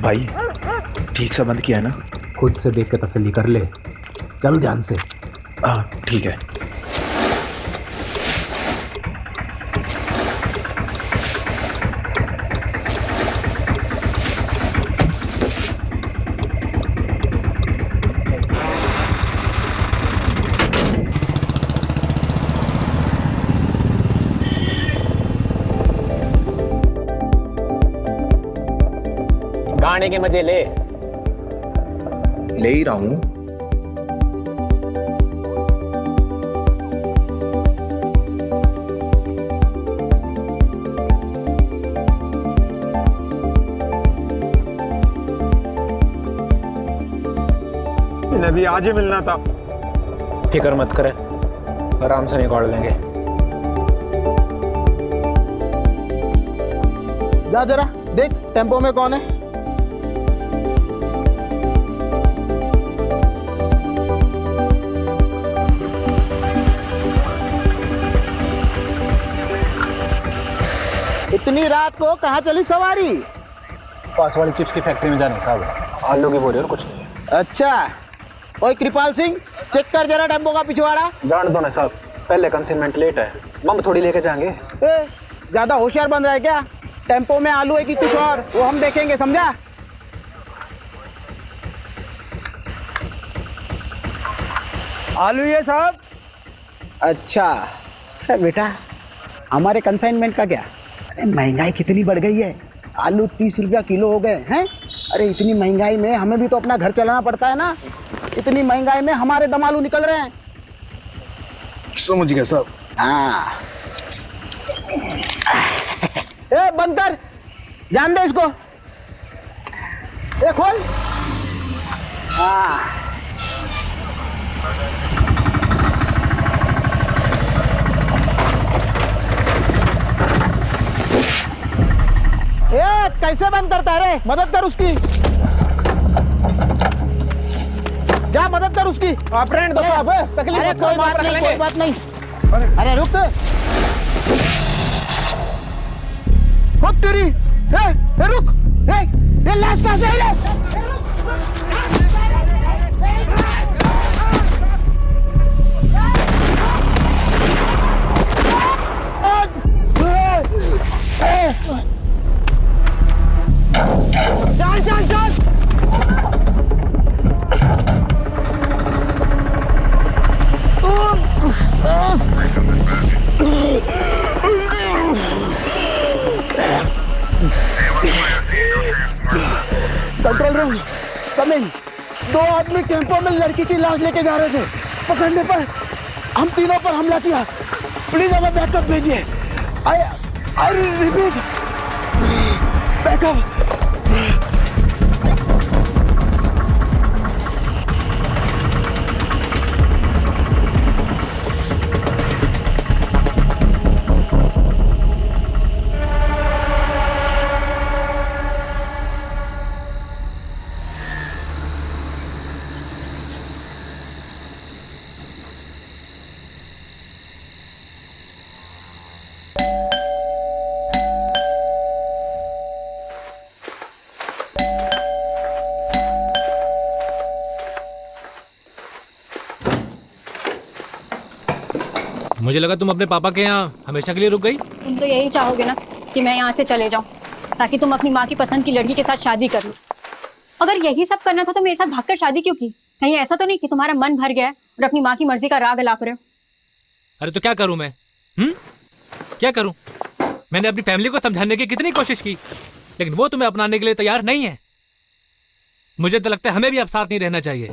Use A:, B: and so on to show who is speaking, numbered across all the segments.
A: भाई ठीक से बंद किया है ना?
B: खुद से देख के तसल्ली कर ले, चल ध्यान से।
A: हाँ ठीक है।
C: गाने के मजे ले
A: ही रहा हूँ।
D: इन्हें भी आज ही मिलना था।
C: फिक्र मत करे, आराम से निकाल लेंगे।
E: जा जरा देख टेम्पो में कौन है। इतनी रात को कहाँ चली सवारी?
C: पास वाली चिप्स की फैक्ट्री में जाने साहब, आलू की बोरी और कुछ नहीं।
E: अच्छा, ओए कृपाल सिंह चेक कर जरा टेम्पो का पिछवाड़ा।
C: जान दो ना साहब, पहले कंसाइनमेंट लेट है, मम थोड़ी लेके जाएंगे।
E: ज्यादा होशियार बन रहा है क्या? टेम्पो में आलू है कि कुछ और, वो हम देखेंगे, समझा?
D: आलू ये साहब।
E: अच्छा बेटा, हमारे कंसाइनमेंट का क्या? अरे महंगाई कितनी बढ़ गई है, आलू 30 रुपया किलो हो गए हैं। अरे इतनी महंगाई में हमें भी तो अपना घर चलाना पड़ता है ना। इतनी महंगाई में हमारे दम आलू निकल रहे हैं।
C: समझ गया साहब।
E: हाँ ए बंद कर, जान दे इसको। ए खोल। हाँ ए कैसे बंद करता है रे? मदद कर उसकी, जा मदद कर उसकी।
C: आप रहने दो साहब, तकलीफ
E: अरे
C: मत
E: कोई
C: करो,
E: बात
C: आप
E: नहीं,
C: रख
E: कोई
C: लेंगे।
E: बात नहीं। अरे रुक खुद तेरी। ए रुक, ए लाश कहाँ से आई रे? चल चल चल। कंट्रोल रूम कम इन। 2 आदमी टेम्पो में लड़की की लाश लेके जा रहे थे, पकड़ने पर हम तीनों पर हमला किया। प्लीज हमें बैकअप भेजिए। I repeat, backup.
F: मुझे लगा तुम अपने पापा के यहाँ हमेशा के लिए रुक गई।
G: तुम तो यही चाहोगे ना कि मैं यहाँ से चले जाऊँ, ताकि तुम अपनी माँ की पसंद की लड़की के साथ शादी कर लो। अगर यही सब करना था तो मेरे साथ भागकर शादी क्यों की? कहीं ऐसा तो नहीं कि तुम्हारा मन भर गया है और अपनी माँ की मर्जी का राग अलाप रहे हो?
F: अरे तो क्या करूँ मैं? क्या करूँ? मैंने अपनी फैमिली को समझाने की कितनी कोशिश की, लेकिन वो तुम्हें अपनाने के लिए तैयार नहीं है। मुझे तो लगता है हमें भी अब साथ नहीं रहना चाहिए।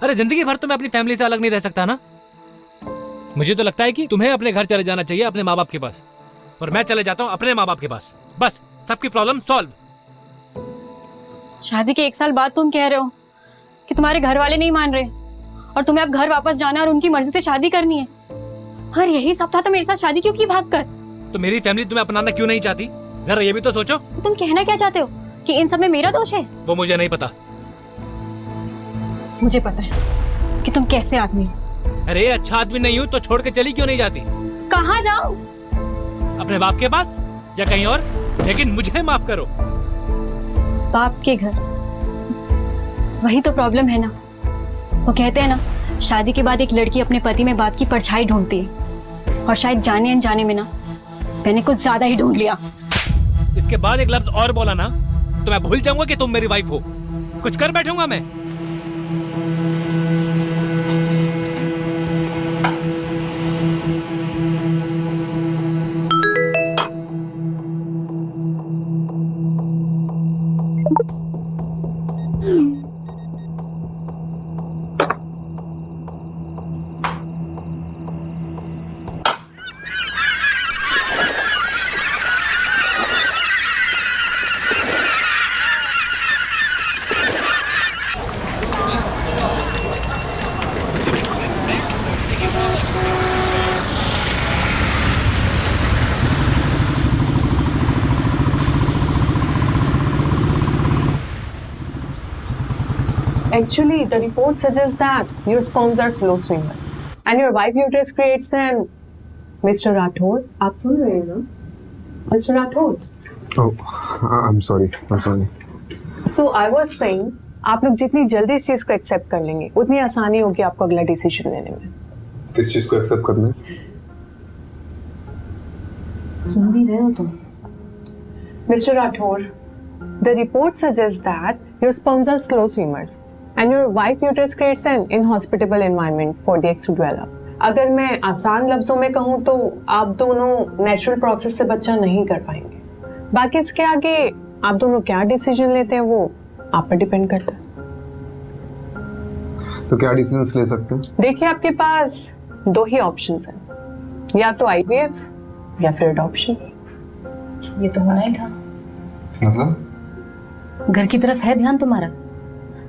F: अरे जिंदगी भर तो मैं अपनी फैमिली से अलग नहीं रह सकता ना। मुझे तो लगता है कि तुम्हें अपने घर चले जाना चाहिए, अपने माँ बाप के पास, और मैं चले जाता हूँ अपने माँ बाप के पास। बस सबकी प्रॉब्लम सॉल्व।
G: शादी के 1 साल बाद तुम कह रहे हो कि तुम्हारे घर वाले नहीं मान रहे और तुम्हें अब घर वापस जाना और उनकी मर्जी से शादी करनी है। अगर यही सब था तो मेरे साथ शादी क्यों की भागकर?
F: तो मेरी फैमिली तुम्हें अपनाना क्यों नहीं चाहती? जरा ये भी तो सोचो।
G: तो तुम कहना क्या चाहते हो कि इन सब में मेरा दोष है?
F: वो मुझे नहीं पता।
G: मुझे पता है कि तुम कैसे आदमी हो।
F: अरे अच्छा आदमी नहीं हूँ तो छोड़ के चली क्यों नहीं जाती?
G: कहाँ जाऊं?
F: अपने बाप के पास या कहीं और, लेकिन मुझे माफ करो।
G: बाप के घर। वही तो प्रॉब्लम है ना। वो कहते हैं ना, शादी के बाद एक लड़की अपने पति में बाप की परछाई ढूंढती है, और शायद जाने अनजाने में ना मैंने कुछ ज्यादा ही ढूंढ लिया।
F: इसके बाद एक लफ्ज और बोला ना तो मैं भूल जाऊंगा कि तुम मेरी वाइफ हो। कुछ कर बैठूंगा मैं।
H: Actually, the report suggests that your sperms are slow swimmer and your wife uterus creates an Mr. Rathod. आप सुन रहे हैं ना? Mr. Rathod.
D: Oh, I'm sorry.
H: So I was saying, आप लोग जितनी जल्दी इस चीज को एक्सेप्ट कर लेंगे उतनी आसानी होगी आपको अगला डिसीजन लेने में।
D: किस चीज को एक्सेप्ट करना है?
H: सुन भी रहे हो तुम? Mr. Rathod, the report suggests that your sperms are slow swimmers and your wife uterus creates an inhospitable environment for the eggs to develop. अगर मैं आसान लफ्जों में कहूँ तो आप दोनों नेचुरल प्रोसेस से बच्चा नहीं कर पाएंगे। बाकी इसके आगे आप दोनों क्या डिसीजन लेते हैं वो आप पर डिपेंड करता है।
D: तो क्या डिसीजंस ले सकते हैं?
H: देखिए, आपके पास दो ही ऑप्शंस हैं, या तो आईवीएफ या फिर अडॉप्शन।
I: ये तो होना ही था।
D: मतलब
I: घर की तरफ है ध्यान तुम्हारा,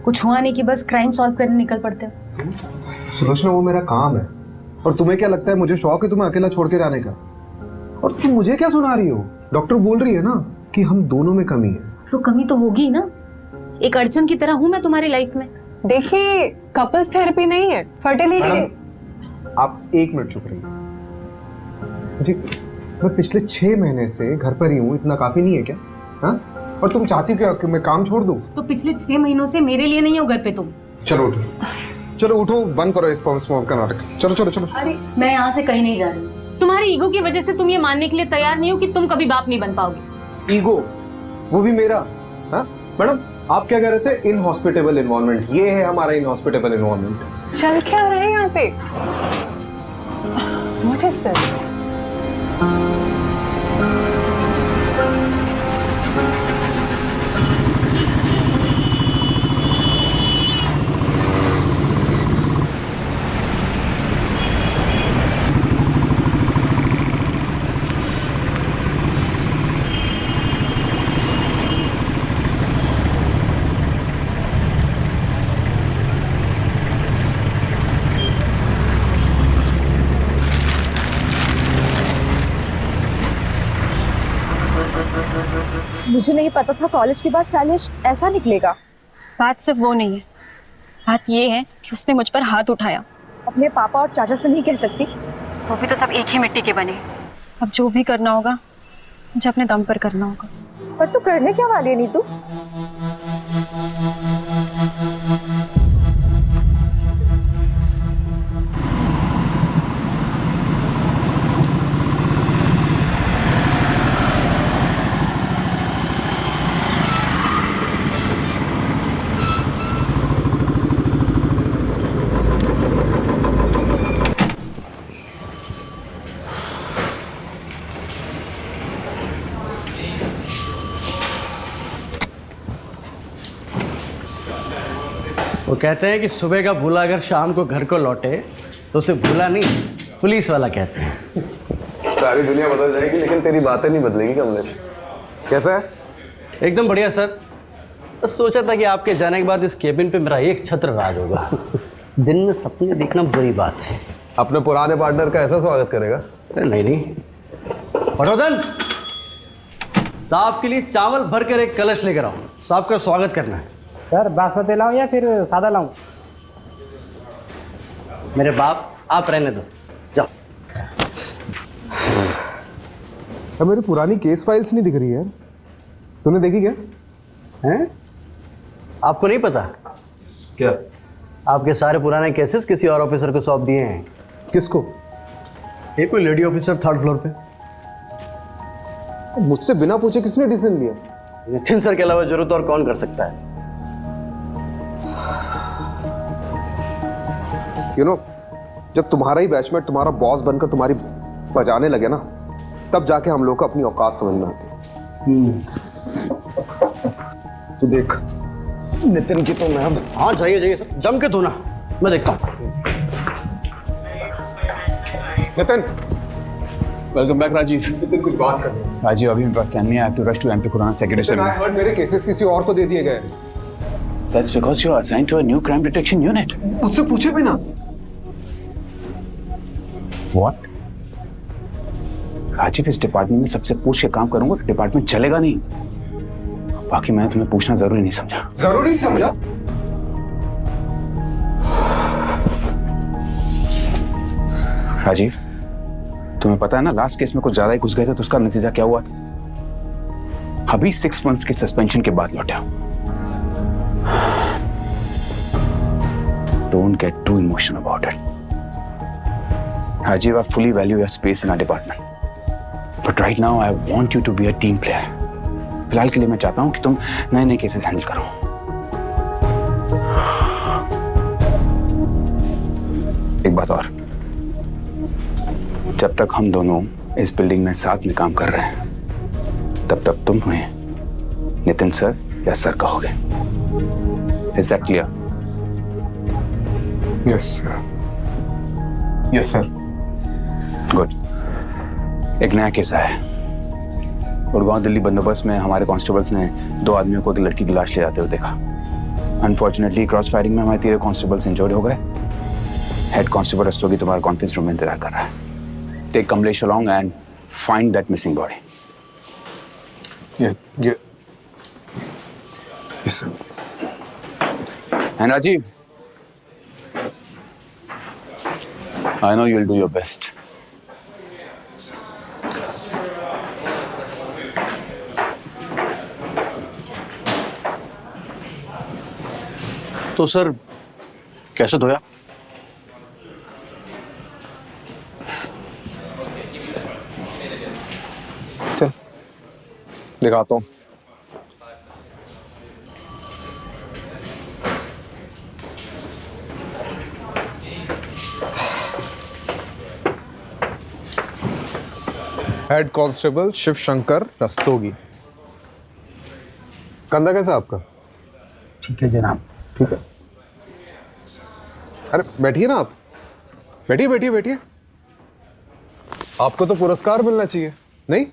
I: कुछ हुआ नहीं कि बस क्राइम सॉल्व करने निकल पड़ते हो।
J: सुलोचना, वो मेरा काम है और तुम्हें क्या लगता है मुझे शौक है तुम्हें अकेला छोड़ के जाने का? और तुम मुझे क्या सुना रही हो? डॉक्टर बोल रही है ना कि हम दोनों में कमी है।
I: तो कमी तो होगी ना, एक अड़चन की तरह हूं मैं तुम्हारी लाइफ में।
H: देखिए, कपल्स थेरेपी नहीं है, फर्टिलिटी।
J: आप एक मिनट चुप रहिए जी। मैं पिछले 6 महीने से घर पर ही हूँ, इतना काफी नहीं है क्या? हाँ? और तुम चाहती हो क्या कि मैं काम छोड़ दूं?
I: तो पिछले 6 महीनों से मेरे लिए नहीं हो घर पे तुम।
J: चलो उठो, चलो उठो, बंद करो इस स्पर्म का नाटक। चलो चलो चलो।
H: अरे
I: मैं यहाँ से कहीं नहीं जा रही। तुम्हारी ईगो की वजह से तुम ये मानने के लिए तैयार नहीं हो कि तुम कभी बाप नहीं बन पाओगे।
J: ईगो? वो भी मेरा? हाँ मैडम, आप क्या कह रहे थे? Inhospitable environment. ये है हमारा इनहॉस्पिटेबल एनवायरनमेंट।
H: चल क्या रहा है यहाँ पे? What is this?
K: मुझे नहीं पता था कॉलेज के बाद शैलेश ऐसा निकलेगा।
G: बात सिर्फ वो नहीं है, बात ये है कि उसने मुझ पर हाथ उठाया।
K: अपने पापा और चाचा से नहीं कह सकती?
G: वो भी तो सब एक ही मिट्टी के बने। अब जो भी करना होगा मुझे अपने दम पर करना होगा।
K: पर तू करने क्या वाली है नीतू?
L: वो कहते हैं कि सुबह का भूला अगर शाम को घर को लौटे तो उसे भूला नहीं, पुलिस वाला कहते हैं।
J: सारी दुनिया बदल जाएगी लेकिन तेरी बातें नहीं बदलेगी कमलेश। कैसा है?
L: एकदम बढ़िया सर। बस सोचा था कि आपके जाने के बाद इस केबिन पे मेरा एक छत्र राज होगा। दिन में सपने देखना बुरी बात है।
J: अपने पुराने पार्टनर का ऐसा स्वागत करेगा?
L: नहीं नहीं। पटोदन, साहब के लिए चावल भर कर एक कलश लेकर आओ, साहब का स्वागत करना है।
C: सर बासमती लाऊं या फिर सादा लाऊं?
L: मेरे बाप, आप रहने दो, जाओ।
J: अब मेरी पुरानी केस फाइल्स नहीं दिख रही है, तूने देखी क्या?
L: हैं? आपको नहीं पता
J: क्या?
L: आपके सारे पुराने केसेस किसी और ऑफिसर को सौंप दिए हैं।
J: किसको?
L: एक कोई लेडी ऑफिसर 3rd फ्लोर पे।
J: मुझसे बिना पूछे किसने डिसीजन लिया?
L: नितिन सर के अलावा जरूरत और कौन कर सकता है?
J: जब तुम्हारा ही बैचमेट तुम्हारा बॉस बनकर तुम्हारी बजाने लगे ना, तब जाके हम लोग को अपनी औकात समझ में आती। तू देख नितिन की तो मैं।
L: हाँ जाइए सर, जम के धोना, मैं देखता हूँ।
J: Nitin,
A: welcome back Rajiv.
J: नितिन कुछ बात कर रहे हैं।
A: राजीव अभी मेरे पास टाइम नहीं है। I have to rush to MP Khurana secretary
J: I heard मेरे केसेस किसी और को दे दिए गए।
A: That's because you are assigned to a new crime detection unit.
J: मुझसे पूछे भी ना।
A: What? राजीव, इस डिपार्टमेंट में सबसे पूछ के काम करूंगा तो डिपार्टमेंट चलेगा नहीं। बाकी मैंने तुम्हें पूछना जरूरी नहीं समझा।
J: जरूरी समझा?
A: राजीव, तुम्हें पता है ना, लास्ट केस में कुछ ज्यादा ही घुस गए थे तो उसका नतीजा क्या हुआ था? अभी 6 months के सस्पेंशन के बाद लौटा। Don't get too emotional about it. Rajiv, I fully value your space in our department. But right now, I want you to be a team player. फिलहाल के लिए मैं चाहता हूं कि तुम नए केसेस हैंडल करो। एक बात और, जब तक हम दोनों इस बिल्डिंग में साथ में काम कर रहे हैं, तब तक तुम हमें नितिन सर या सर कहोगे। Is that clear?
J: Yes, sir. Yes, sir.
A: Good. एक नया केस आया है। गुड़गांव दिल्ली बंदोबस्त में हमारे कांस्टेबल्स ने 2 आदमियों को एक लड़की की लाश ले जाते हुए देखा। अनफॉर्चुनेटली क्रॉस फायरिंग में हमारे 3 कांस्टेबल्स इंजर्ड हो गए। हेड कांस्टेबल रस्तोगी तुम्हारे कॉन्फ्रेंस रूम में इंतजार कर रहा है। Take Kamlesh along and find that missing body.
J: Yes, sir.
A: And Rajiv, I know you'll do your best.
L: तो सर कैसे धोया?
J: चल दिखाता हूँ। Head constable Shiv Shankar Rastogi. कंधा कैसा आपका?
E: ठीक है जनाब।
J: ठीक है। अरे बैठिए ना आप। बैठिए। आपको तो पुरस्कार मिलना चाहिए, नहीं?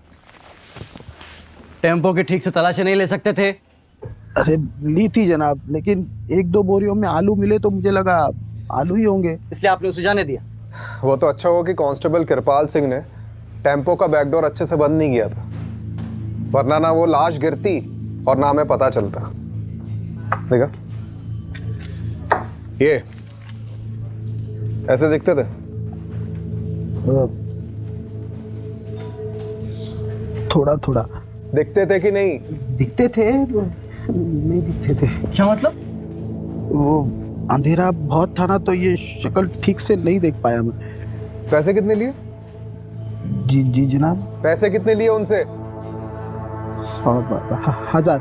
L: टेम्पो की ठीक से तलाशी नहीं ले सकते थे?
E: अरे ली थी जनाब, लेकिन 1-2 बोरियों में आलू मिले तो मुझे लगा आलू ही होंगे,
L: इसलिए आपने उसे जाने दिया।
J: वो तो अच्छा हुआ कि कांस्टेबल कृपाल सिंह ने टेम्पो का बैकडोर अच्छे से बंद नहीं किया था, वरना ना वो लाश गिरती और ना हमें पता चलता। देखा, ये ऐसे दिखते थे।
E: थोड़ा
J: दिखते थे कि नहीं?
E: दिखते थे, नहीं दिखते थे।
L: क्या मतलब?
E: वो अंधेरा बहुत था ना, तो ये शक्ल ठीक से नहीं देख पाया मैं।
J: पैसे कितने लिए?
E: जी जनाब।
J: पैसे कितने लिए उनसे?
E: 1000।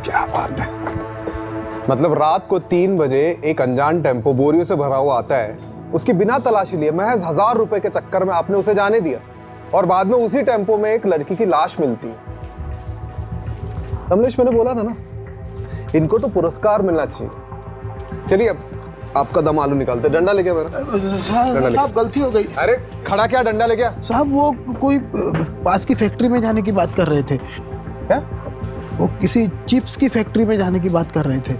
J: क्या बात है। मतलब रात को 3 बजे एक अनजान टेम्पो बोरियों से भरा हुआ आता है, उसकी बिना तलाशी लिए महज 1000 रुपए के चक्कर में आपने उसे जाने दिया, और बाद में उसी टेम्पो में एक लड़की की लाश मिलती है। कमलेश, मैंने बोला था ना, इनको तो पुरस्कार मिलना चाहिए। चलिए अब आपका दम आलू निकालते। डंडा लेके मेरा।
E: साहब गलती हो गई।
J: अरे खड़ा क्या, डंडा लेके?
E: साहब वो कोई पास की फैक्ट्री में जाने की बात कर रहे थे।
J: क्या?
E: वो किसी चिप्स की फैक्ट्री में जाने की बात कर रहे थे।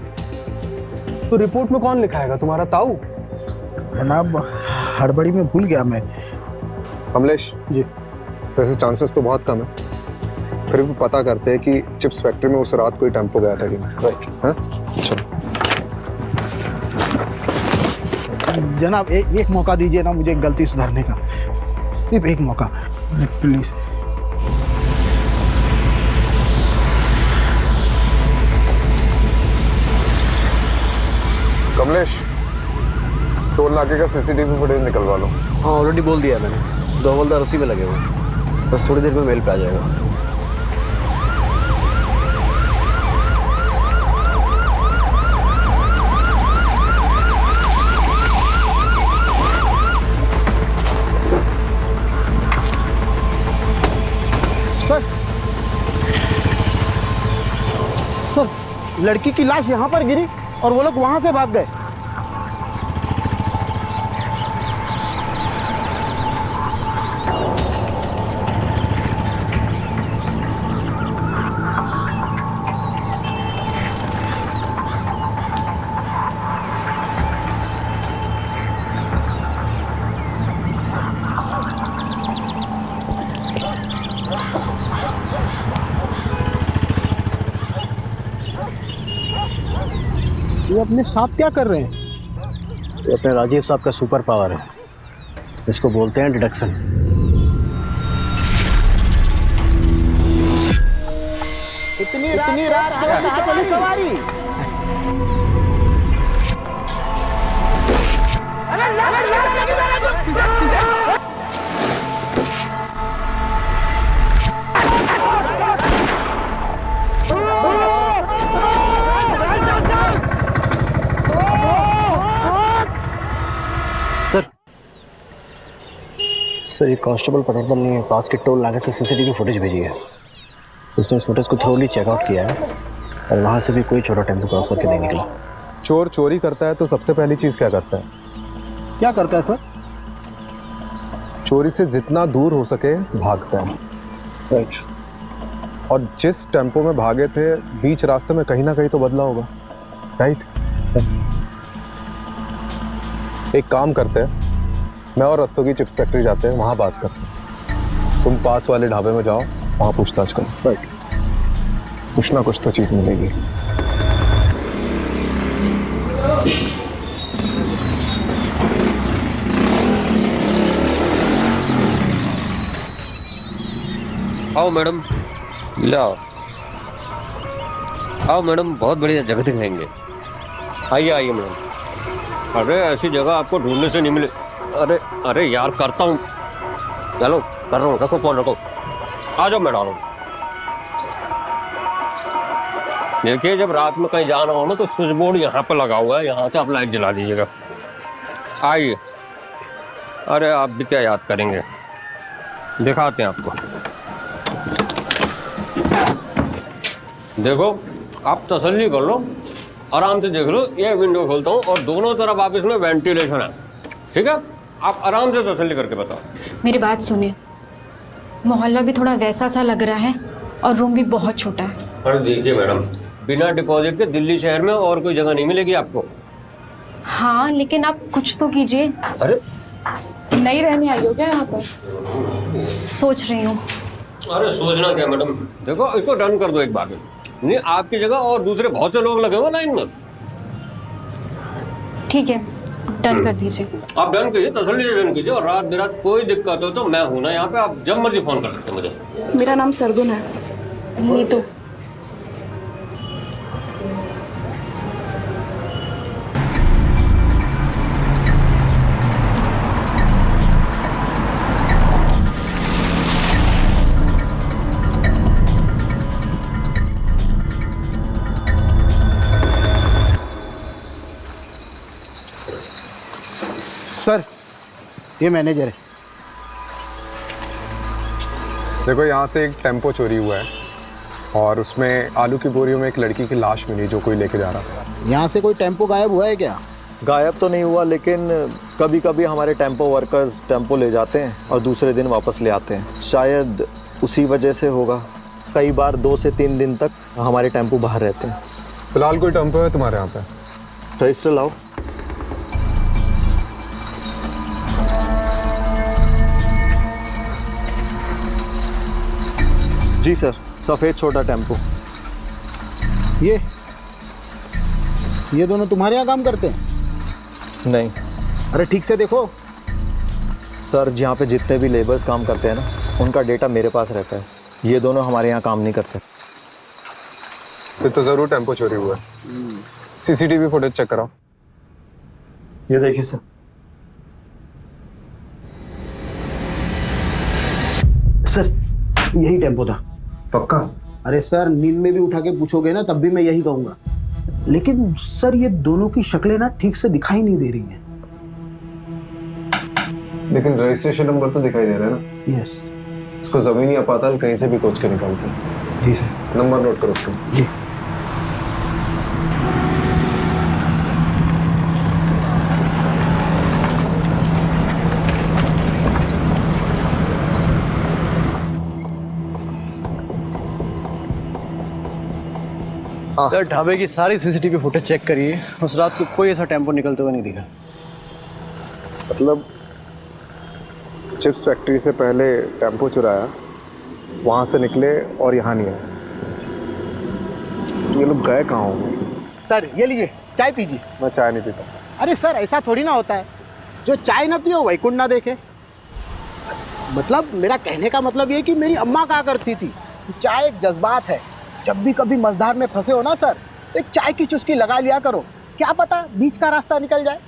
J: तो रिपोर्ट में कौन लिखाएगा, तुम्हारा ताऊ?
E: जनाब हड़बड़ी में भूल गया मैं।
J: कमलेश जी, वैसे चांसेस तो बहुत कम है, फिर भी पता करते हैं कि चिप्स फैक्ट्री में उस रात कोई टेम्पो गया था कि नहीं। राइट। चलो
E: जनाब एक मौका दीजिए ना मुझे गलती सुधारने का, सिर्फ एक मौका प्लीज।
D: कमलेश, टोल नाके का सीसीटीवी फुटेज निकलवा लो।
L: हाँ ऑलरेडी बोल दिया मैंने, 2 हवलदार उसी में लगे हुए हैं, बस थोड़ी देर में मेल पे आ जाएगा।
E: सर, लड़की की लाश यहाँ पर गिरी और वो लोग वहाँ से भाग गए। ये अपने साथ क्या कर रहे हैं?
L: ये अपने राजीव साहब का सुपर पावर है, इसको बोलते हैं डिडक्शन।
E: इतनी रात को कहाँ चली सवारी?
L: सर ये कांस्टेबल पटवर्धन ने पास के टोल नाके से सीसीटीवी फुटेज भेजी है। उसने इस फुटेज को थ्रोली चेकआउट किया है और वहाँ से भी कोई छोटा टेम्पो क्रॉस करके नहीं निकला।
J: चोर चोरी करता है तो सबसे पहली चीज क्या करता है?
E: क्या करता है सर?
J: चोरी से जितना दूर हो सके भागता है।
E: राइट।
J: और जिस टेम्पो में भागे थे बीच रास्ते में कहीं ना कहीं तो बदला होगा, राइट? एक काम करते हैं, मैं और रस्तोगी चिप्स फैक्ट्री जाते हैं, वहाँ बात करते हैं। तुम पास वाले ढाबे में जाओ, वहाँ पूछताछ करो।
E: राइट।
J: कुछ ना कुछ तो चीज़ मिलेगी।
M: आओ मैडम, लाओ। आओ मैडम, बहुत बढ़िया जगह दिखाएंगे। आइए आइए मैडम। अरे ऐसी जगह आपको ढूंढने से नहीं मिले। अरे अरे यार करता हूँ, चलो कर रहा हूँ, रखो फोन रखो। आ जाओ मैडम। देखिए जब रात में कहीं जाना हो ना तो स्विच बोर्ड यहाँ पे लगा हुआ है, यहाँ से आप लाइट जला दीजिएगा। आइए। अरे आप भी क्या याद करेंगे, दिखाते हैं आपको। देखो आप तसल्ली कर लो, आराम से देख लो। ये विंडो खोलता हूँ और दोनों तरफ आप इसमें वेंटिलेशन है, ठीक है? आप आराम से तसल्ली करके बताओ।
G: मेरी बात सुनिए, मोहल्ला भी थोड़ा वैसा सा लग रहा है और रूम भी बहुत छोटा है।
M: अरे देखिए मैडम, बिना डिपॉजिट के दिल्ली शहर में और कोई जगह नहीं मिलेगी आपको।
G: हाँ लेकिन आप कुछ तो कीजिए।
M: अरे
H: नहीं रहने आई हो क्या यहाँ पर?
G: सोच रही हूँ।
M: अरे सोचना क्या मैडम, देखो इसको डन कर दो एक बार में। नहीं आपकी जगह और दूसरे बहुत से लोग लगे हुए लाइन में।
G: ठीक है डन कर दीजिए।
M: आप डन कीजिए, तसल्ली से डन कीजिए। और रात बिरात कोई दिक्कत हो तो मैं हूं ना यहाँ पे, आप जब मर्जी फोन कर सकते हैं मुझे।
H: मेरा नाम सरगुन है।
G: नीतू।
E: सर ये मैनेजर है।
J: देखो यहाँ से एक टेम्पो चोरी हुआ है और उसमें आलू की बोरियों में एक लड़की की लाश मिली जो कोई लेके जा रहा था।
E: यहाँ से कोई टेम्पो गायब हुआ है क्या?
N: गायब तो नहीं हुआ, लेकिन कभी कभी हमारे टेम्पो वर्कर्स टेम्पो ले जाते हैं और दूसरे दिन वापस ले आते हैं। शायद उसी वजह से होगा। कई बार 2 से 3 दिन तक हमारे टेम्पो बाहर रहते हैं।
J: फिलहाल कोई टेम्पो है तुम्हारे यहाँ पे?
N: रजिस्टर लाओ। जी सर, सफ़ेद छोटा टेम्पो।
E: ये दोनों तुम्हारे यहाँ काम करते हैं?
N: नहीं।
E: अरे ठीक से देखो
N: सर, यहाँ पे जितने भी लेबर्स काम करते हैं ना, उनका डेटा मेरे पास रहता है। ये दोनों हमारे यहाँ काम नहीं करते।
J: फिर तो ज़रूर टेम्पो चोरी हुआ है। सीसीटीवी फुटेज चेक कराओ।
L: ये देखिए सर। सर यही टेम्पो था।
J: पक्का?
E: अरे सर नींद में भी उठा के पूछोगे ना तब भी मैं यही कहूंगा। लेकिन सर ये दोनों की शक्लें ना ठीक से दिखाई नहीं दे रही हैं।
J: लेकिन रजिस्ट्रेशन नंबर तो दिखाई दे रहा है ना?
E: यस।
J: इसको जमीनी अपाताल कहीं से भी खोज के निकालते हैं।
E: जी सर।
J: नंबर नोट करो उसका।
E: जी।
L: सर ढाबे की सारी सीसीटीवी फुटेज चेक करिए, उस रात को कोई ऐसा टेम्पो निकलते हुए नहीं दिखा।
J: मतलब चिप्स फैक्ट्री से पहले टेम्पो चुराया, वहां से निकले और यहाँ नहीं आए। ये लोग गए कहाँ होंगे?
E: सर ये लीजिए चाय पीजिए।
J: मैं चाय नहीं पीता।
E: अरे सर ऐसा थोड़ी ना होता है, जो चाय ना पियो वैकुंठ ना देखे। मतलब मेरा कहने का मतलब ये कि मेरी अम्मा कहा करती थी चाय एक जज्बात है। जब भी कभी मझधार में फंसे हो ना सर, तो एक चाय की चुस्की लगा लिया करो, क्या पता बीच का रास्ता निकल जाए।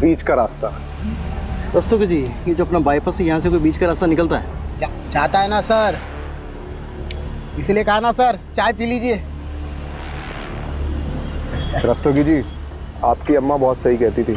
J: बीच का रास्ता?
L: रस्तोगी जी, ये जो अपना बाईपास है यहाँ से कोई बीच का रास्ता निकलता है?
E: चाहता है ना सर, इसलिए कहा ना सर चाय पी लीजिए।
J: रस्तोगी जी, आपकी अम्मा बहुत सही कहती थी।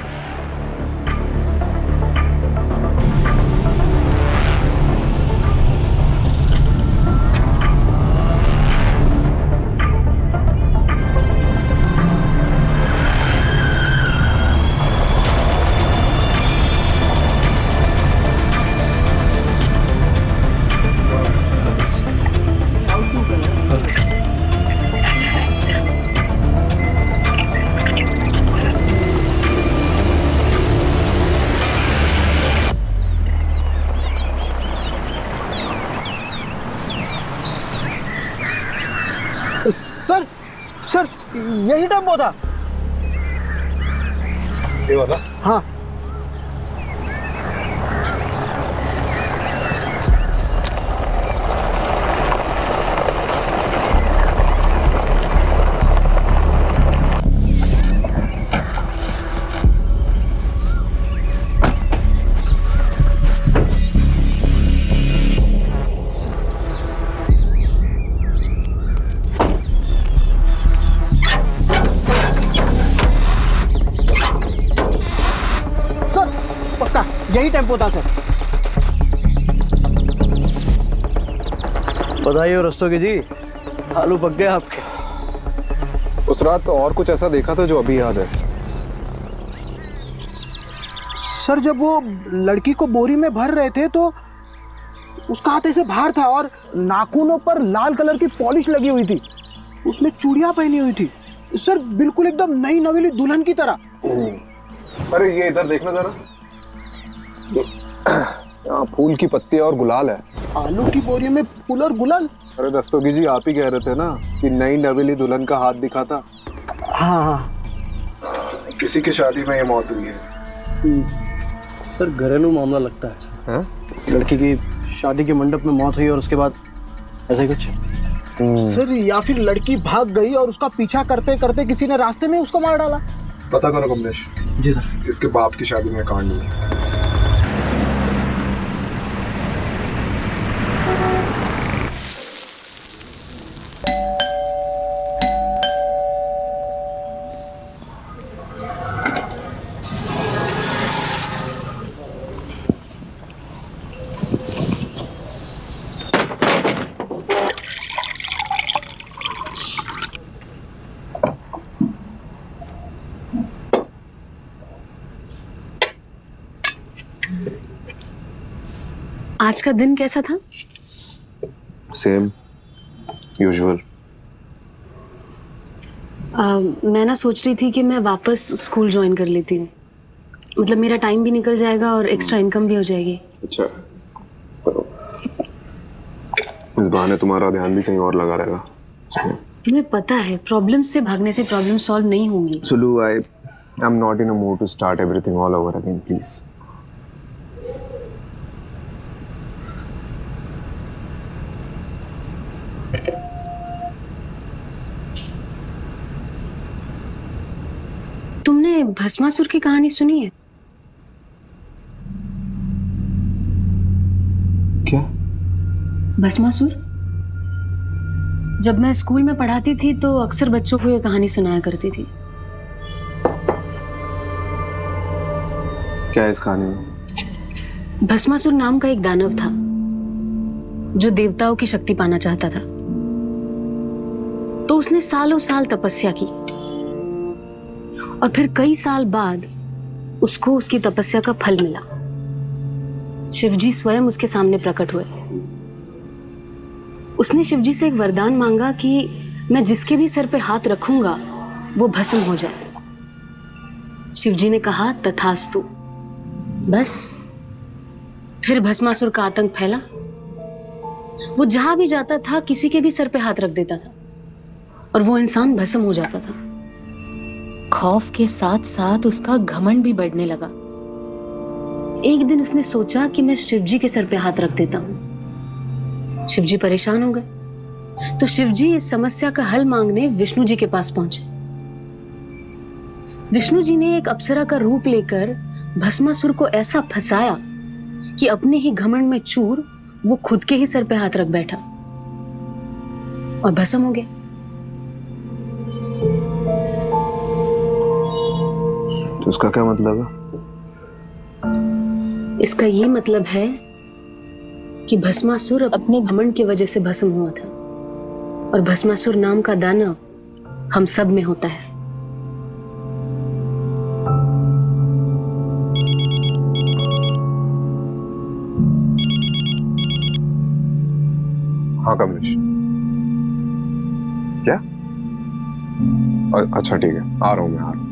E: सर सर यही टेम्पो था।
J: ये वाला?
E: हाँ। यही टेम्पो था सर।
L: बताइए रस्तोगी जी, आलू पक गए आपके?
J: उस रात तो और कुछ ऐसा देखा था जो अभी याद है।
E: सर जब वो लड़की को बोरी में भर रहे थे तो उसका हाथ ऐसे बाहर था और नाखूनों पर लाल कलर की पॉलिश लगी हुई थी, उसने चूड़ियां पहनी हुई थी सर, बिल्कुल एकदम नई नवेली दुल्हन की तरह।
J: अरे ये इधर देखना जरा, यहाँ फूल की पत्ती और गुलाल है।
E: आलू की बोरी में फूल और गुलाल?
J: अरे रस्तोगी जी, आप ही कह रहे थे ना कि नई नवेली दुल्हन का हाथ दिखा था।
E: हाँ।
J: किसी की शादी में ये मौत हुई है।
L: सर घरेलू मामला लगता है। लड़की की शादी के मंडप में मौत हुई और उसके बाद ऐसा कुछ?
E: सर या फिर लड़की भाग गई और उसका पीछा करते करते किसी ने रास्ते में उसको मार डाला।
J: पता करो कमलेश।
L: जी सर।
J: किसके बाप की शादी में कांड हुआ।
I: आज का दिन कैसा था?
J: Same usual.
I: मैं ना सोच रही थी कि मैं वापस स्कूल ज्वाइन कर लेती हूँ, मतलब मेरा टाइम भी निकल जाएगा और एक्स्ट्रा इनकम भी हो जाएगी।
J: अच्छा करो, इस बहाने तुम्हारा ध्यान भी कहीं और लगा रहेगा।
I: तुम्हें पता है प्रॉब्लम से भागने से प्रॉब्लम सॉल्व नहीं होंगी।
J: Sulu, I am not in a mood to start everything all over again, please.
I: Bhasmasur की कहानी सुनी है?
J: क्या?
I: भस्मासुर? जब मैं स्कूल में पढ़ाती थी तो अक्सर बच्चों को ये कहानी सुनाया करती थी।
J: क्या है इस कहानी में?
I: भस्मासुर नाम का एक दानव था जो देवताओं की शक्ति पाना चाहता था। तो उसने सालों साल तपस्या की और फिर कई साल बाद उसको उसकी तपस्या का फल मिला। शिवजी स्वयं उसके सामने प्रकट हुए। उसने शिवजी से एक वरदान मांगा कि मैं जिसके भी सर पे हाथ रखूंगा वो भस्म हो जाए। शिवजी ने कहा तथास्तु। बस फिर भस्मासुर का आतंक फैला। वो जहां भी जाता था किसी के भी सर पे हाथ रख देता था और वो इंसान भस्म हो जाता था। खौफ के साथ साथ उसका घमंड भी बढ़ने लगा। एक दिन उसने सोचा कि मैं शिवजी के सर पे हाथ रख देता हूं। शिवजी परेशान हो गए तो शिवजी इस समस्या का हल मांगने विष्णु जी के पास पहुंचे। विष्णु जी ने एक अप्सरा का रूप लेकर भस्मासुर को ऐसा फंसाया कि अपने ही घमंड में चूर वो खुद के ही सर पे हाथ रख बैठा और भस्म हो गया।
J: तो उसका क्या मतलब है?
I: इसका ये मतलब है कि भस्मासुर अपने घमंड की वजह से भस्म हुआ था और भस्मासुर नाम का दानव हम सब में होता है।
J: हाँ कमलेश, क्या? अच्छा ठीक है, आ रहा हूँ मैं, आ रहा हूँ।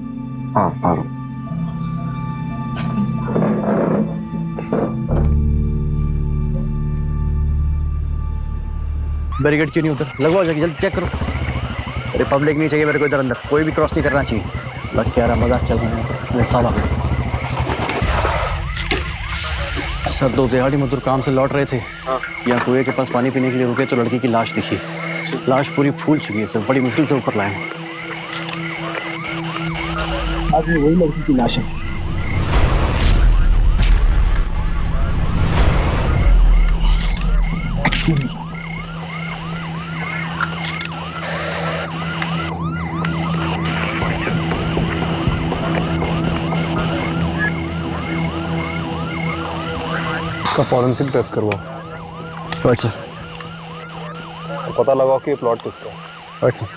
J: हाँ आ रहा हूँ।
L: बैरिकेड क्यों नहीं उधर? लगवाओ जाके, जल्दी चेक करो। अरे पब्लिक नहीं चाहिए मेरे को इधर अंदर, कोई भी क्रॉस नहीं करना चाहिए। लग क्या रहा मजाक चल रहा है मेरे साला। सर दो दिहाड़ी मजदूर काम से लौट रहे थे, यहाँ कुएं के पास पानी पीने के लिए रुके तो लड़की की लाश दिखी। लाश पूरी फूल चुकी है सर, बड़ी मुश्किल से ऊपर लाए।
E: आज वही लड़की की लाश है।
J: इसका फॉरेंसिक टेस्ट करवाओ।
L: अच्छा,
J: पता लगाओ कि ये प्लॉट किसका है।
L: अच्छा।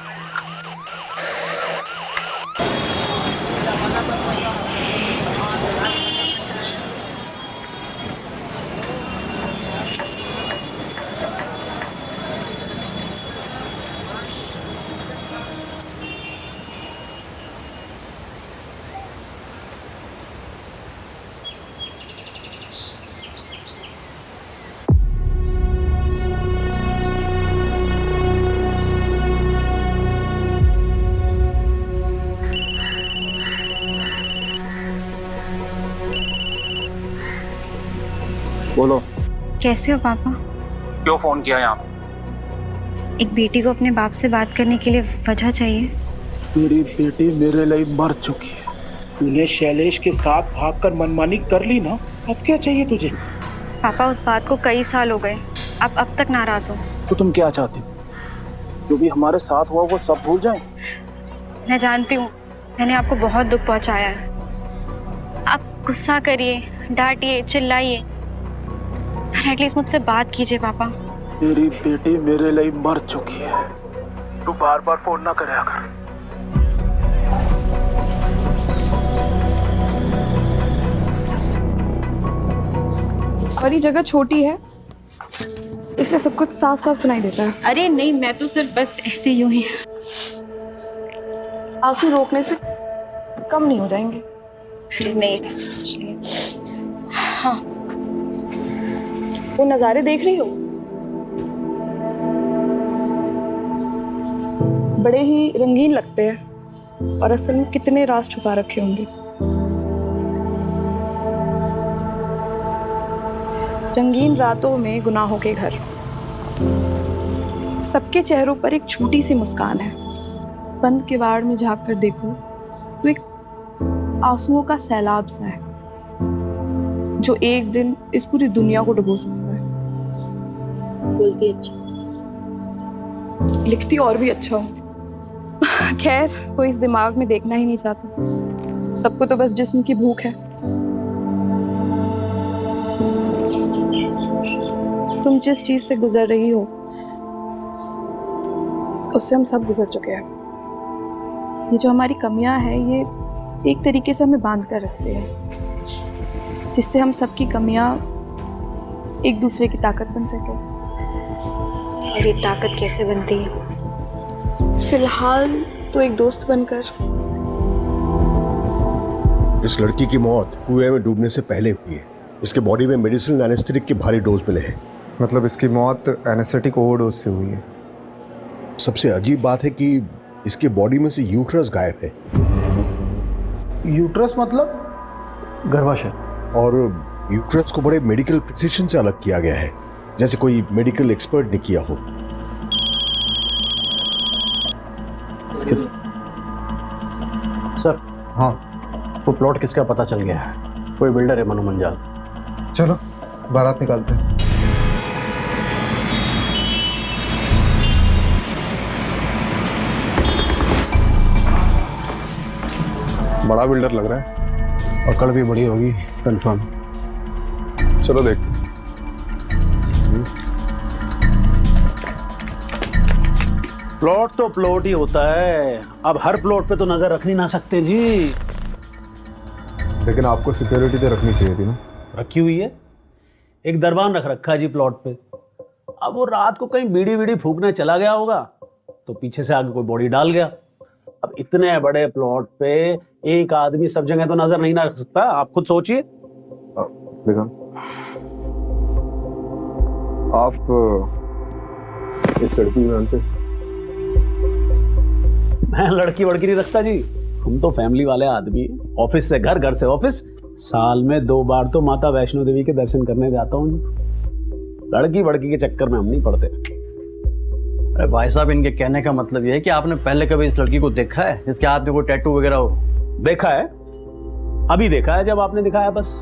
L: बोलो।
G: कैसे हो पापा?
C: क्यों फोन किया यहाँ?
G: एक बेटी को अपने बाप से बात करने के लिए वजह चाहिए।
E: तेरी बेटी मेरे लिए मर चुकी है। तूने शैलेश के साथ भागकर मनमानी कर ली ना, अब क्या चाहिए तुझे?
G: पापा उस बात को कई साल हो गए, आप अब तक नाराज हो।
E: तो तुम क्या चाहती हो? जो भी हमारे साथ हुआ वो सब भूल जाएं?
G: मैं जानती हूँ मैंने आपको बहुत दुख पहुँचाया है। आप गुस्सा करिए, डांटिए, चिल्लाइए, एटलीस्ट मुझसे बात कीजिए पापा।
E: तेरी बेटी मेरे लिए मर चुकी है, तू बार बार फोन ना करे कर।
K: सारी जगह छोटी है इसलिए सब कुछ साफ साफ सुनाई देता है।
G: अरे नहीं, मैं तो सिर्फ बस ऐसे यूं ही।
K: आंसू रोकने से कम नहीं हो जाएंगे।
G: नहीं। हाँ,
K: वो नज़ारे देख रही हो? बड़े ही रंगीन लगते हैं और असल में कितने राज छुपा रखे होंगे। रंगीन रातों में गुनाहों के घर, सबके चेहरों पर एक छोटी सी मुस्कान है। बंद किवाड़ में झांक कर देखो तो एक आंसुओं का सैलाब सा है जो एक दिन इस पूरी दुनिया को डुबो सकता है।
I: बोलती अच्छा,
K: लिखती और भी अच्छा हूँ। खैर, कोई इस दिमाग में देखना ही नहीं चाहता। सबको तो बस जिस्म की भूख है। तुम जिस चीज से गुजर रही हो उससे हम सब गुजर चुके हैं। ये जो हमारी कमियां हैं ये एक तरीके से हमें बांध कर रखते हैं, जिससे हम सबकी कमियां एक दूसरे की ताकत बन सके।
I: और ये ताकत कैसे बनती है?
K: फिलहाल तो एक दोस्त बनकर।
O: इस लड़की की मौत कुएं में डूबने से पहले हुई है। इसके बॉडी में मेडिसिनल एनेस्थेटिक के भारी डोज मिले हैं।
J: मतलब इसकी मौत एनेस्थेटिक ओवरडोज से हुई है।
O: सबसे अजीब बात है कि इसके बॉडी में से यूट्रस गायब है।
L: यूट्रस मतलब गर्भाशय।
O: और यूट्रस को बड़े मेडिकल प्रिसिशन से अलग किया गया है, जैसे कोई मेडिकल एक्सपर्ट ने किया हो।
L: सर, हाँ, वो प्लॉट किसका पता चल गया है। कोई बिल्डर है, मनु मंजाल।
J: चलो बारात निकालते हैं। बड़ा बिल्डर लग रहा है।
L: पकड़ भी बड़ी होगी कंफर्म।
J: चलो देखते हैं।
L: प्लॉट तो प्लॉट ही होता है। अब हर प्लॉट पे तो नजर रख नहीं ना सकते जी।
J: लेकिन आपको सिक्योरिटी तो रखनी चाहिए थी ना।
L: रखी हुई है, एक दरबान रख रखा है जी प्लॉट पे। अब वो रात को कहीं बीड़ी बीड़ी फूकने चला गया होगा तो पीछे से आगे कोई बॉडी डाल गया। अब इतने बड़े प्लॉट पे एक आदमी सब जगह तो नजर नहीं ना रख सकता। आप खुद सोचिए।
J: आप इस लड़की में आते?
L: मैं लड़की वड़की नहीं रखता जी। हम तो फैमिली वाले आदमी हैं। ऑफिस से घर, घर से ऑफिस। साल में 2 बार तो माता वैष्णो देवी के दर्शन करने जाता हूँ जी। लड़की वड़की के चक्कर में हम नहीं पड़ते।
B: अरे भाई साहब, इनके कहने का मतलब ये है कि आपने पहले कभी इस लड़की को देखा है जिसके हाथ में कोई टैटू वगैरह हो?
L: देखा है, अभी देखा है जब आपने दिखाया बस।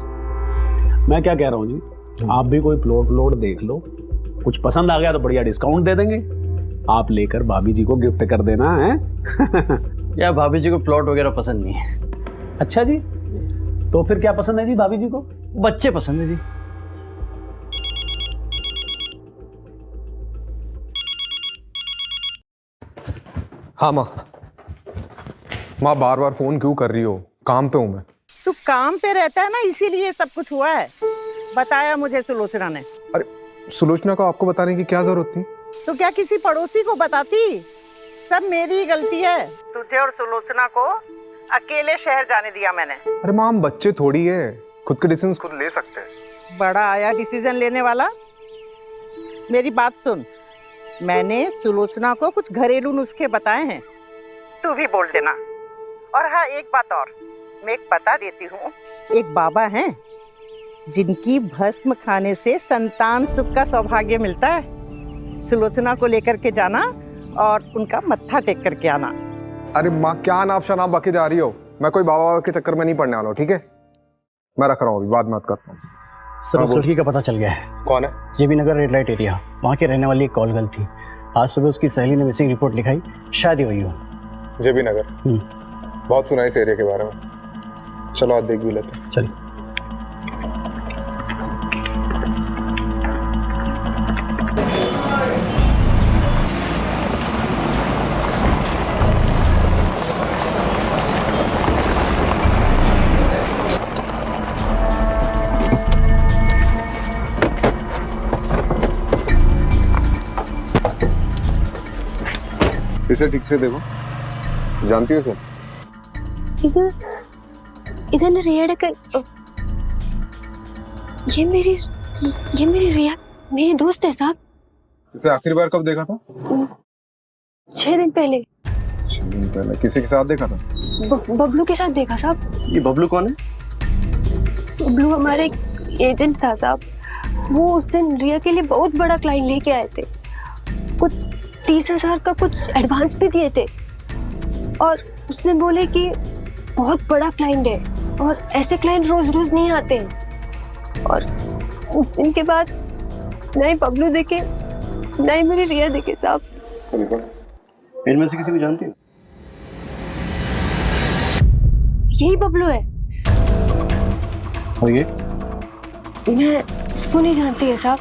L: मैं क्या कह रहा हूँ जी, आप भी कोई प्लॉट देख लो, कुछ पसंद आ गया तो बढ़िया डिस्काउंट दे देंगे। आप लेकर भाभी जी को गिफ्ट कर देना है।
B: या भाभी जी को प्लॉट वगैरह पसंद नहीं है।
L: अच्छा जी, तो फिर क्या पसंद है जी भाभी जी को?
B: बच्चे पसंद है जी।
J: हाँ माँ बार बार फोन क्यों कर रही हो? काम पे हूँ मैं।
E: तू काम पे रहता है ना, इसीलिए सब कुछ हुआ है। बताया मुझे सुलोचना ने।
J: अरे सुलोचना को आपको बताने की क्या जरूरत थी?
E: तो क्या किसी पड़ोसी को बताती? सब मेरी गलती है। तुझे और सुलोचना को अकेले शहर जाने दिया मैंने।
J: अरे माँ, हम बच्चे थोड़ी है, खुद के डिसीजन खुद ले सकते हैं।
E: बड़ा आया डिसीजन लेने वाला। मेरी बात सुन, मैंने सुलोचना को कुछ घरेलू नुस्खे बताए हैं, तू भी बोल देना। और हाँ, एक बात और मैं एक बता देती हूँ। एक बाबा हैं जिनकी भस्म खाने से संतान सुख का सौभाग्य मिलता है। सुलोचना को लेकर के जाना और उनका मत्था टेक करके आना।
J: अरे माँ, क्या नाप शनाप बाकी जा रही हो? मैं कोई बाबा के चक्कर में नहीं पड़ने वाला हूँ, ठीक है? मैं रख रहा हूँ, अभी बाद में बात करता हूँ।
L: सर, उस लड़की का पता चल गया है।
J: कौन है?
L: जेबी नगर रेड लाइट एरिया, वहाँ के रहने वाली एक कॉल गर्ल थी। आज सुबह उसकी सहेली ने मिसिंग रिपोर्ट लिखाई, शायद ही हुई हो।
J: जेबी नगर? बहुत सुना इस एरिया के बारे में। चलो आज देख भी लेते हैं।
L: चलिए।
J: इसे ठीक से देखो, जानती हो इसे?
I: इधर ना रिया ये मेरी रिया मेरी दोस्त है साहब।
J: इसे आखिरी बार कब देखा था?
I: 6 दिन पहले।
J: 6 दिन पहले किसी के साथ देखा था?
I: बबलू के साथ देखा साहब।
L: ये बबलू कौन है?
I: बबलू हमारा एक एजेंट था साहब। वो उस दिन रिया के लिए बहुत बड़ा क्लाइंट लेके आए थे। कुछ 30,000 का कुछ एडवांस भी दिए थे और उसने बोले कि बहुत बड़ा क्लाइंट है,
G: और ऐसे क्लाइंट रोज रोज नहीं आते हैं। और उस दिन के बाद नए बबलू देखे, नए मेरी रिया देखे साहब।
B: इनमें से किसी को जानती हो?
G: यही बबलू है।
B: और ये?
G: मैं इसको नहीं जानती है साहब।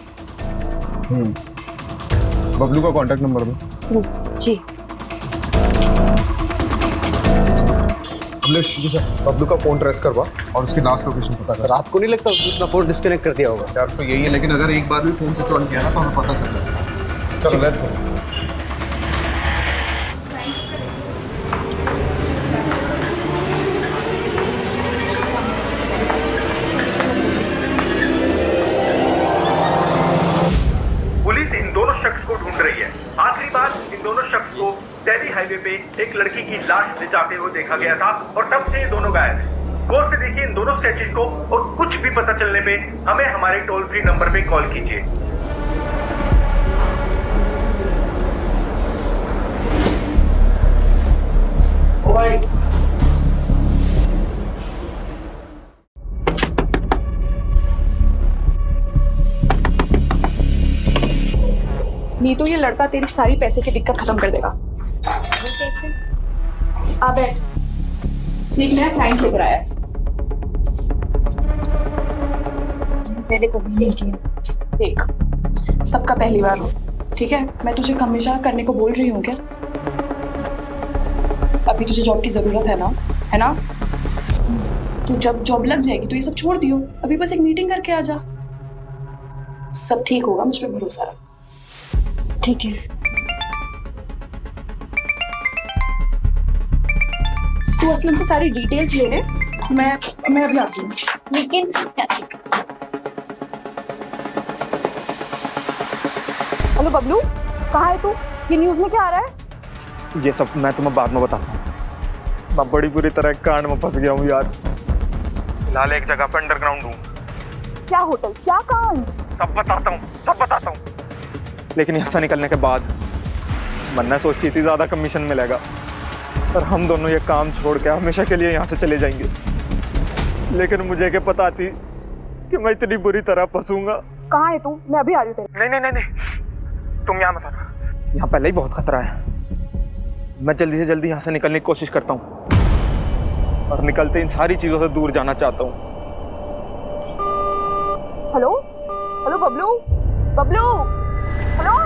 D: बबलू का कांटेक्ट नंबर दो।
G: जी।
D: बबलू का फोन ट्रेस करवा और उसकी लास्ट लोकेशन पता कर।
B: आपको नहीं लगता उसने अपना फोन डिस्कनेक्ट कर दिया होगा?
D: यार तो यही है, लेकिन अगर एक बार भी फोन स्विच ऑन किया ना तो हमें पता चल जाएगा। चलो लेट्स गो।
P: पुलिस इन दोनों शख्स को ढूंढ रही है। आखिरी बार इन दोनों शख्स को दिल्ली हाईवे पे एक लड़की की लाश ले जाते हुए देखा गया था और तब से ये दोनों गायब हैं। गौर से देखिए इन दोनों स्केचेस को और कुछ भी पता चलने पे हमें हमारे टोल फ्री नंबर पे कॉल कीजिए। ओ भाई,
K: नहीं तो ये लड़का तेरी सारी पैसे की दिक्कत खत्म कर देगा।
G: कैसे?
K: आ बैठ, एक नया क्लाइंट लेकर आया है।
G: पहले कभी नहीं किया।
K: देख, सबका पहली बार हो, ठीक है? मैं तुझे हमेशा करने को बोल रही हूँ क्या? अभी तुझे जॉब की जरूरत है ना, है ना? तो जब जॉब लग जाएगी तो ये सब छोड़ दियो। अभी बस एक मीटिंग करके आ जा, सब ठीक होगा, मुझ पे भरोसा रख।
G: ठीक है।
K: तू असलम से सारी डिटेल्स ले ले, मैं अभी आती हूँ।
G: लेकिन
K: हेलो बबलू, कहाँ है तू? ये न्यूज़ में क्या आ रहा है?
N: ये सब मैं तुम्हें बाद में बताता हूँ। मैं बड़ी बुरी तरह कांड में फंस गया हूँ यार। फिलहाल एक जगह पे अंडरग्राउंड हूँ।
K: क्या होटल, क्या कांड?
N: सब बताता हूँ। लेकिन यहाँ से निकलने के बाद मन्ना सोची थी ज्यादा कमीशन मिलेगा, और हम दोनों ये काम छोड़ के हमेशा के लिए यहाँ से चले जाएंगे। लेकिन मुझे क्या पता थी कि मैं इतनी बुरी तरह फंसूंगा।
K: कहाँ है तू? मैं अभी आ रही हूँ तेरे।
N: नहीं, तुम यहाँ मत आना। यहाँ पहले ही बहुत खतरा है। मैं जल्दी से जल्दी यहाँ से निकलने की कोशिश करता हूँ, और निकलते इन सारी चीजों से दूर जाना चाहता हूँ।
K: Hello Bablu, hello.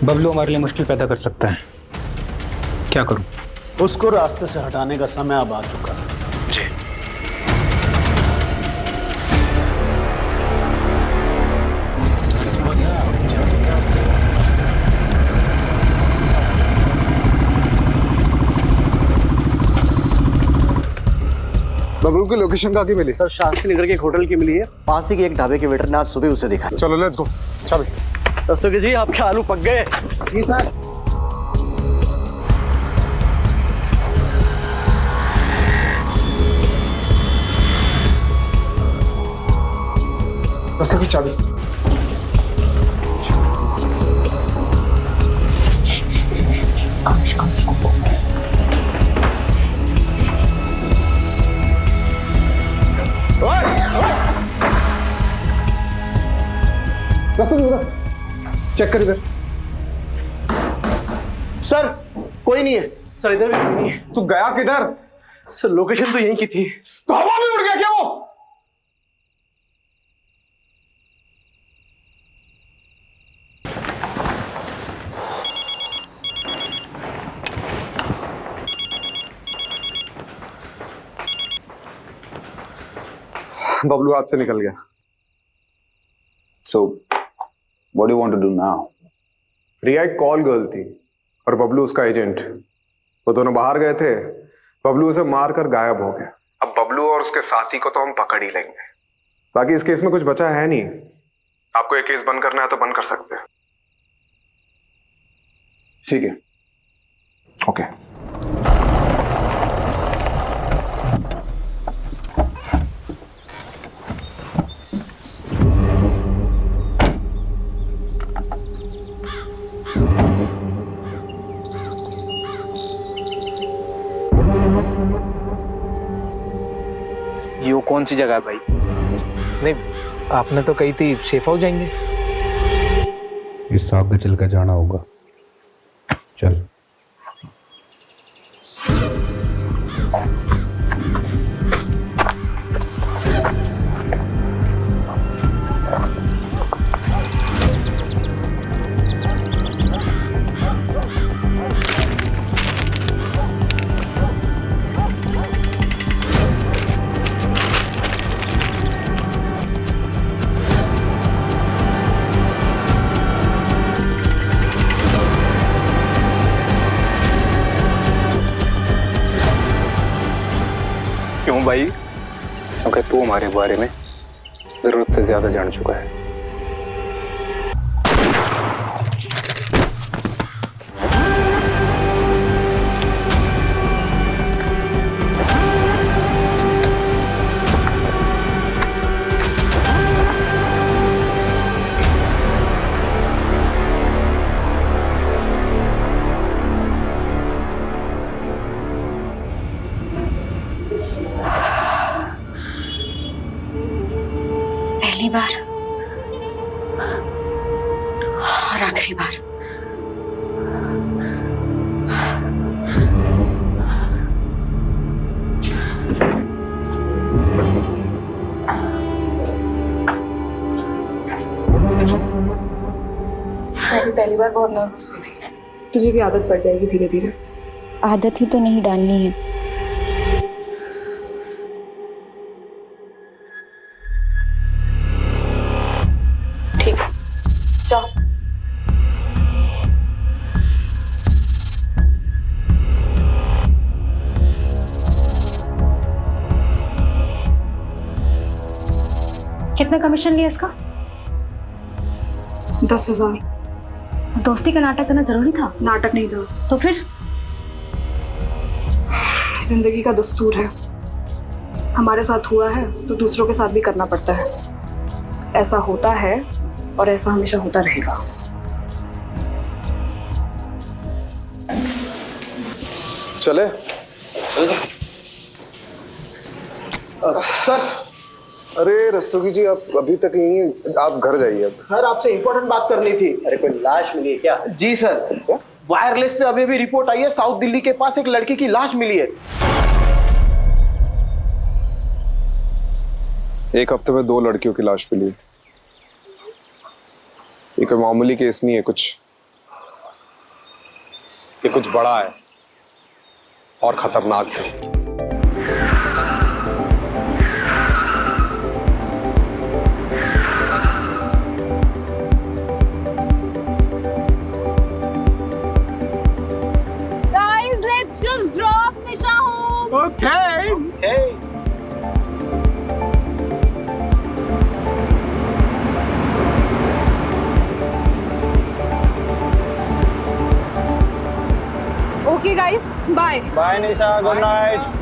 C: बबलू हमारे लिए मुश्किल पैदा कर सकता है, क्या करूं?
L: उसको रास्ते से हटाने का समय अब आ चुका है।
C: जी।
D: बबलू की लोकेशन कहाँ की मिली?
B: सर शास्त्री नगर के एक होटल की मिली है, पास ही के एक ढाबे के वेटर ने आज सुबह उसे देखा।
D: चलो लेट्स गो। चल
B: दस्तों जी, आपके आलू पक गए।
E: जी सर।
D: उसका की चाबी। चेक कर इधर।
B: सर कोई नहीं है। सर इधर भी कोई नहीं है।
D: तू गया किधर?
B: सर लोकेशन तो यहीं की थी।
D: तो हवा में उड़ गया क्या वो? बबलू हाथ से निकल गया।
A: So, what do you want to do now?
D: रिया एक कॉल गर्ल थी और बबलू उसका एजेंट। वो दोनों बाहर गए थे
J: बबलू उसे मार कर गायब हो गया। अब बबलू और उसके साथी को तो हम पकड़ ही लेंगे। बाकी इस केस में कुछ बचा है नहीं। आपको ये केस बंद करना है तो बंद कर सकते हैं। ठीक है, ओके।
C: ये कौन सी जगह है भाई? नहीं, आपने तो कही थी सेफ हाउस जाएंगे।
A: इस आगे चल कर जाना होगा। चल।
J: क्यों भाई? क्योंकि तू हमारे बारे में जरूरत से ज्यादा जान चुका है।
I: पहली बार और आखिरी बार।
K: मैं भी पहली बार बहुत नर्वस हुई थी। तुझे भी आदत पड़ जाएगी धीरे धीरे।
G: आदत ही तो नहीं डालनी है।
K: ठीक है, जाओ।
I: कितना कमीशन लिया इसका?
K: 10,000।
I: दोस्ती का नाटक करना जरूरी था?
K: नाटक नहीं था
I: तो फिर?
K: जिंदगी का दस्तूर है। हमारे साथ हुआ है तो दूसरों के साथ भी करना पड़ता है। ऐसा होता है और ऐसा हमेशा होता रहेगा।
J: चले?
E: सर,
J: अरे रस्तोगी जी, आप अभी तक यहीं हैं, आप घर जाइए अब।
E: सर आपसे इंपॉर्टेंट बात करनी थी।
B: अरे कोई लाश मिली है क्या?
E: जी सर, वायरलेस पे अभी भी रिपोर्ट आई है, साउथ दिल्ली के पास एक लड़की की लाश मिली है।
J: एक हफ्ते में 2 लड़कियों की लाश मिली। ये कोई मामूली केस नहीं है, ये कुछ बड़ा है और खतरनाक है।
I: Guys, let's just drop Nisha home.
C: Okay.
K: Okay guys, bye.
C: Bye Nisha, good night.